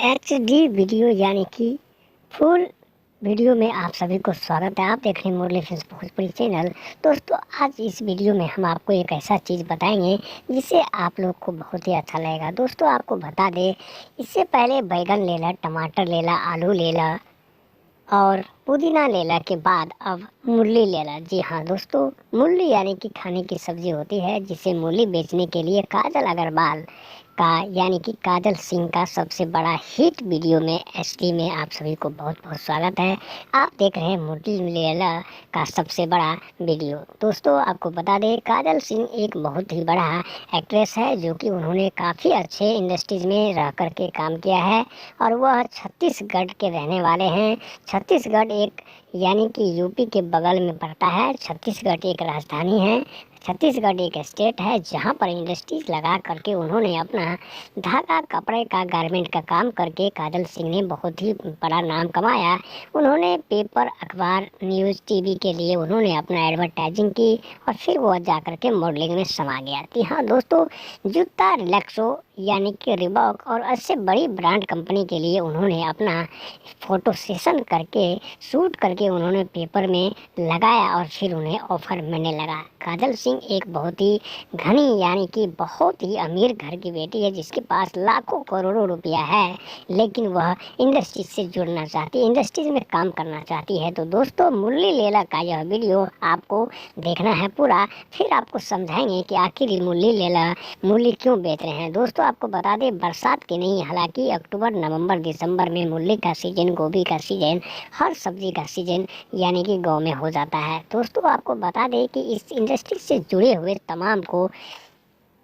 HD video यानी कि full video में आप सभी को स्वागत है। आप देख रहे हैं मुरली फिल्म्स भोजपुरी चैनल। दोस्तों, आज इस वीडियो में हम आपको एक ऐसा चीज़ बताएंगे जिससे आप लोग को बहुत ही अच्छा लगेगा। दोस्तों, आपको बता दें, इससे पहले बैगन ले ला, टमाटर ले ला, आलू ले ला और पुदीना लेला के बाद अब मूली लेला। जी हाँ दोस्तों, मूली यानी कि खाने की सब्जी होती है, जिसे मूली बेचने के लिए काजल अग्रवाल का यानी कि काजल सिंह का सबसे बड़ा हिट वीडियो में एसटी में आप सभी को बहुत बहुत स्वागत है। आप देख रहे हैं मूली लेला का सबसे बड़ा वीडियो। दोस्तों, आपको बता दें, काजल सिंह एक बहुत ही बड़ा एक्ट्रेस है, जो कि उन्होंने काफ़ी अच्छे इंडस्ट्रीज में रह कर के काम किया है और वह छत्तीसगढ़ के रहने वाले हैं। छत्तीसगढ़ एक यानी कि यूपी के बगल में पड़ता है। छत्तीसगढ़ एक राजधानी है। छत्तीसगढ़ एक स्टेट है जहां पर इंडस्ट्रीज लगा करके उन्होंने अपना धागा कपड़े का गारमेंट का काम करके काजल सिंह ने बहुत ही बड़ा नाम कमाया। उन्होंने पेपर, अखबार, न्यूज़, टीवी के लिए उन्होंने अपना एडवर्टाइजिंग की और फिर वह जा कर के मॉडलिंग में समा गया। जी हाँ दोस्तों, जूता रिलैक्सो यानी कि रिबॉक और ऐसे बड़ी ब्रांड कंपनी के लिए उन्होंने अपना फ़ोटो सेशन करके शूट करके उन्होंने पेपर में लगाया और फिर उन्हें ऑफ़र मिलने लगा। काजल सिंह एक बहुत ही घनी यानी कि बहुत ही अमीर घर की बेटी है, जिसके पास लाखों करोड़ों रुपया है, लेकिन वह इंडस्ट्री से जुड़ना चाहती है, इंडस्ट्रीज में काम करना चाहती है। तो दोस्तों, मुरली लेला का यह वीडियो आपको देखना है पूरा, फिर आपको समझाएंगे कि आखिर ये मुरली लेला मूली क्यों बेच रहे हैं। दोस्तों, आपको बता दें, बरसात की नहीं, हालांकि अक्टूबर, नवंबर, दिसंबर में मूली का सीजन, गोभी का सीजन, हर सब्जी का सीजन यानी कि गांव में हो जाता है। दोस्तों, आपको बता दें कि इस इंडस्ट्री से जुड़े हुए तमाम को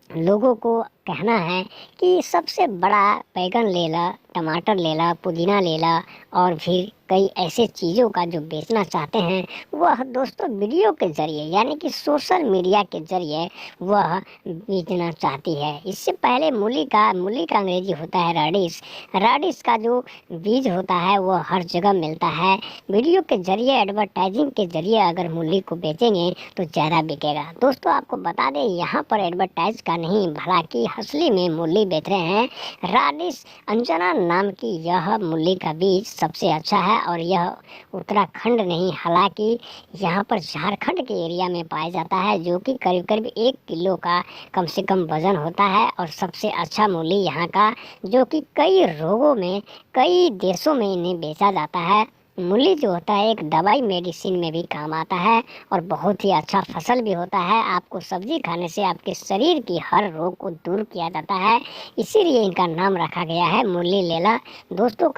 लोगों को कहना है कि सबसे बड़ा बैगन ले ला, टमाटर ले ला, पुदीना ले ला और फिर कई ऐसे चीज़ों का जो बेचना चाहते हैं, वह दोस्तों वीडियो के ज़रिए यानी कि सोशल मीडिया के ज़रिए वह बेचना चाहती है। इससे पहले मूली का अंग्रेजी होता है राडिश। राडिश का जो बीज होता है वह हर जगह मिलता है। वीडियो के ज़रिए, एडवर्टाइजिंग के ज़रिए अगर मूली को बेचेंगे तो ज़्यादा बिकेगा। दोस्तों, आपको बता दें, यहाँ पर एडवर्टाइज का नहीं, हालांकि असली में मूली बेच रहे हैं। राडिश अंजना नाम की यह मूली का बीज सबसे अच्छा है और यह उत्तराखंड नहीं, हालांकि यहाँ पर झारखंड के एरिया में पाया जाता है, जो कि करीब करीब 1 किलो का कम से कम वज़न होता है और सबसे अच्छा मूली यहाँ का, जो कि कई रोगों में, कई देशों में इन्हें बेचा जाता है। मूली जो होता है एक दवाई मेडिसिन में भी काम आता है और बहुत ही अच्छा फसल भी होता है। आपको सब्जी खाने से आपके शरीर की हर रोग को दूर किया जाता है, इसीलिए इनका नाम रखा गया है मूली लेला। दोस्तों,